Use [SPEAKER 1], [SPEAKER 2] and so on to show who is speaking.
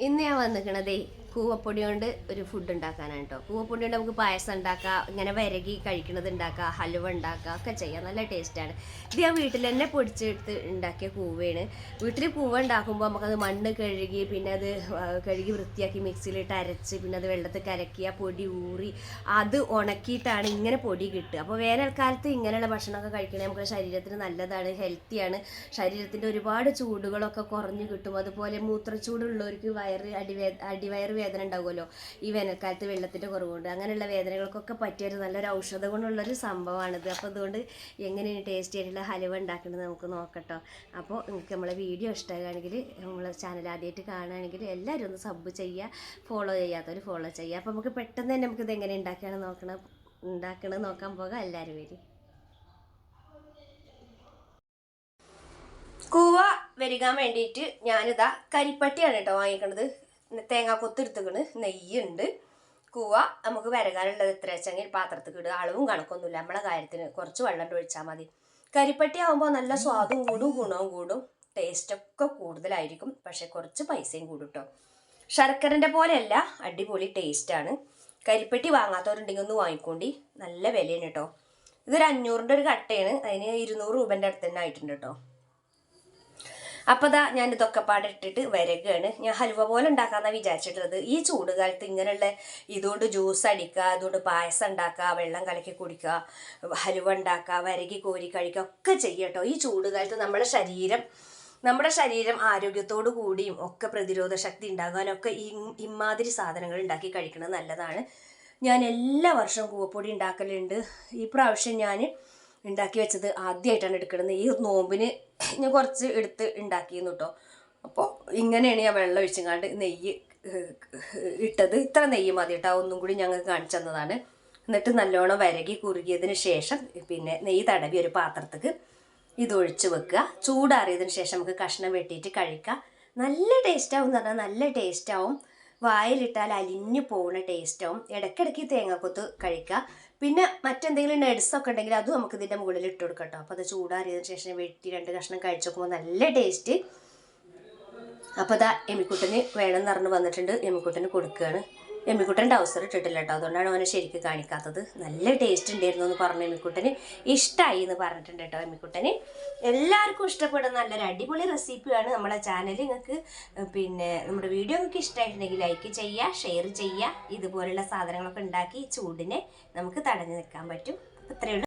[SPEAKER 1] ഇന്ന് ഞാൻ വന്നിക്കണതേ കൂവപ്പൊടി കൊണ്ട് ഒരു ഫുഡ് ഉണ്ടാക്കാനാണ് കേട്ടോ. കൂവപ്പൊടി കൊണ്ട് നമുക്ക് പായസം ഉണ്ടാക്കാം, ഇങ്ങനെ വരകി കഴിക്കണത് ഉണ്ടാക്കാം, ഹലുവ ഉണ്ടാക്കാം, ഒക്കെ ചെയ്യാം. നല്ല ടേസ്റ്റാണ്. ഇത് ഞാൻ വീട്ടിൽ തന്നെ പൊടിച്ചെടുത്ത് ഉണ്ടാക്കിയ കൂവയാണ്. വീട്ടിൽ കൂവ ഉണ്ടാക്കുമ്പോൾ നമുക്കത് മണ്ണ് കഴുകി, പിന്നെ അത് കഴുകി വൃത്തിയാക്കി മിക്സിയിലിട്ട് അരച്ച്, പിന്നെ അത് വെള്ളത്തിൽ കലക്കി ആ പൊടി ഊറി അത് ഉണക്കിയിട്ടാണ് ഇങ്ങനെ പൊടി കിട്ടുക. അപ്പോൾ വേനൽക്കാലത്ത് ഇങ്ങനെയുള്ള ഭക്ഷണമൊക്കെ കഴിക്കണേ നമുക്ക് ശരീരത്തിന് നല്ലതാണ്, ഹെൽത്തിയാണ്. ശരീരത്തിൻ്റെ ഒരുപാട് ചൂടുകളൊക്കെ കുറഞ്ഞു കിട്ടും. അതുപോലെ മൂത്രച്ചൂടുള്ളവർക്ക് അടിവയറ് വേദന ഉണ്ടാവുമല്ലോ ഈ വേനൽക്കാലത്ത് വെള്ളത്തിൻ്റെ കുറവുണ്ട്. അങ്ങനെയുള്ള വേദനകൾക്കൊക്കെ പറ്റിയൊരു നല്ലൊരു ഔഷധ ഗുണമുള്ളൊരു സംഭവമാണിത്. അപ്പോൾ അതുകൊണ്ട് എങ്ങനെയാണ് ടേസ്റ്റി ആയിട്ടുള്ള ഹലുവ ഉണ്ടാക്കുന്നത് നമുക്ക് നോക്കട്ടോ. അപ്പോൾ നിങ്ങൾക്ക് നമ്മളെ വീഡിയോ ഇഷ്ടമാണെങ്കിൽ നമ്മളെ ചാനൽ ആദ്യമായിട്ട് കാണുകയാണെങ്കിൽ എല്ലാവരും ഒന്ന് സബ് ചെയ്യുക, ഫോളോ ചെയ്യാത്തവർ ഫോളോ ചെയ്യുക. അപ്പോൾ നമുക്ക് പെട്ടെന്ന് തന്നെ നമുക്കിത് എങ്ങനെ ഉണ്ടാക്കണത് നോക്കാൻ പോകാം. എല്ലാവരും വരും. കൂവ വരികാൻ വേണ്ടിയിട്ട് ഞാനിതാ കരിപ്പട്ടിയാണ് കേട്ടോ വാങ്ങിക്കണത്. തേങ്ങാക്കൊത്ത് എടുത്തുക്കണ്, നെയ്യുണ്ട്. കൂവ നമുക്ക് വരകാനുള്ളത് എത്ര വെച്ചെങ്കിൽ പാത്രത്തിൽ ഇടുക. അളവും കണക്കൊന്നുമില്ല, നമ്മളെ കാര്യത്തിന് കുറച്ച് വെള്ളം ഒഴിച്ചാൽ മതി. കരിപ്പട്ടി ആകുമ്പോൾ നല്ല സ്വാദും കൂടും, ഗുണവും കൂടും, ടേസ്റ്റൊക്കെ കൂടുതലായിരിക്കും. പക്ഷെ കുറച്ച് പൈസയും കൂടും കേട്ടോ. ശർക്കരൻ്റെ പോലെയല്ല, അടിപൊളി ടേസ്റ്റാണ്. കരിപ്പട്ടി വാങ്ങാത്തവരുണ്ടെങ്കിൽ ഒന്ന് വാങ്ങിക്കൊണ്ടി, നല്ല വിലയാണ് കേട്ടോ. ഇതൊരു 500ൻ്റെ ഒരു കട്ടയാണ്, അതിന് 200 രൂപേൻ്റെ അടുത്ത് തന്നെ ആയിട്ടുണ്ട് കേട്ടോ. അപ്പോൾ ദാ ഞാൻ ഇതൊക്കെ പാടെ ഇട്ടിട്ട് വരകാണ്. ഞാൻ ഹലുവ പോലെ ഉണ്ടാക്കാമെന്നാണ് വിചാരിച്ചിട്ടുള്ളത്. ഈ ചൂടുകാലത്ത് ഇങ്ങനെയുള്ള ഇതുകൊണ്ട് ജ്യൂസ് അടിക്കുക, അതുകൊണ്ട് പായസം ഉണ്ടാക്കുക, വെള്ളം കലക്കി കുടിക്കുക, ഹലുവ ഉണ്ടാക്കുക, വരകി കോരി കഴിക്കുക, ഒക്കെ ചെയ്യുക കേട്ടോ. ഈ ചൂടുകാലത്ത് നമ്മുടെ ശരീരം ആരോഗ്യത്തോടു കൂടിയും ഒക്കെ പ്രതിരോധ ശക്തി ഉണ്ടാകാനൊക്കെ ഇമാതിരി സാധനങ്ങൾ ഉണ്ടാക്കി കഴിക്കുന്നത് നല്ലതാണ്. ഞാൻ എല്ലാ വർഷവും കൂവപ്പൊടി ഉണ്ടാക്കലുണ്ട്. ഈ പ്രാവശ്യം ഞാൻ ഉണ്ടാക്കി വെച്ചത് ആദ്യമായിട്ടാണ് എടുക്കുന്നത്. ഈ നോമ്പിന് ഞാൻ കുറച്ച് എടുത്ത് ഉണ്ടാക്കിയിരുന്നു കേട്ടോ. അപ്പോൾ ഇങ്ങനെയാണ് ഞാൻ വെള്ളം ഒഴിച്ചങ്ങാണ്ട് നെയ്യ് ഇട്ടത്. ഇത്ര നെയ്യ് മതി കേട്ടോ, ഒന്നും കൂടി ഞങ്ങൾക്ക് കാണിച്ചു തന്നതാണ്. എന്നിട്ട് നല്ലോണം വരകി കുറുകിയതിന് ശേഷം പിന്നെ നെയ്യ് തടവി ഒരു പാത്രത്തേക്ക് ഇതൊഴിച്ച് വെക്കുക. ചൂടാറിയതിന് ശേഷം നമുക്ക് കഷ്ണം വെട്ടിയിട്ട് കഴിക്കാം. നല്ല ടേസ്റ്റാവും എന്ന് പറഞ്ഞാൽ നല്ല ടേസ്റ്റാവും. വായിലിട്ടാൽ അലിഞ്ഞു പോകുന്ന ടേസ്റ്റാവും. ഇടയ്ക്കിടയ്ക്ക് തേങ്ങാക്കൊത്ത് കഴിക്കുക. പിന്നെ മറ്റെന്തെങ്കിലും നട്സൊക്കെ ഉണ്ടെങ്കിൽ അതും നമുക്ക് ഇതിൻ്റെ മുകളിൽ ഇട്ട് കൊടുക്കാം കേട്ടോ. അപ്പോൾ അത് ചൂടാറിയതിന് ശേഷം വെട്ടി 2 കഷ്ണം കഴിച്ച് നോക്കുമ്പോൾ നല്ല ടേസ്റ്റ്. അപ്പോൾ അതാ എമ്മിക്കുട്ടന് വേണമെന്ന് പറഞ്ഞ് വന്നിട്ടുണ്ട്, എമ്മിക്കുട്ടന് കൊടുക്കുകയാണ്. എമ്മിക്കുട്ടൻ ടൗസർ ഇട്ടിട്ടില്ല കേട്ടോ, അതുകൊണ്ടാണ് അവനെ ശരിക്കും കാണിക്കാത്തത്. നല്ല ടേസ്റ്റ് ഉണ്ടായിരുന്നു എന്ന് പറഞ്ഞു എമ്മിക്കുട്ടന്, ഇഷ്ടമായി എന്ന് പറഞ്ഞിട്ടുണ്ട് കേട്ടോ. എമ്മിക്കുട്ടന് എല്ലാവർക്കും ഇഷ്ടപ്പെടുന്ന നല്ലൊരു അടിപൊളി റെസിപ്പിയാണ് നമ്മളെ ചാനൽ. നിങ്ങൾക്ക് പിന്നെ നമ്മുടെ വീഡിയോ നിങ്ങൾക്ക് ഇഷ്ടമായിട്ടുണ്ടെങ്കിൽ ലൈക്ക് ചെയ്യുക, ഷെയർ ചെയ്യുക. ഇതുപോലുള്ള സാധനങ്ങളൊക്കെ ഉണ്ടാക്കി ചൂടിനെ നമുക്ക് തടഞ്ഞു നിൽക്കാൻ പറ്റും. ഇത്രയേ ഉള്ളൂ.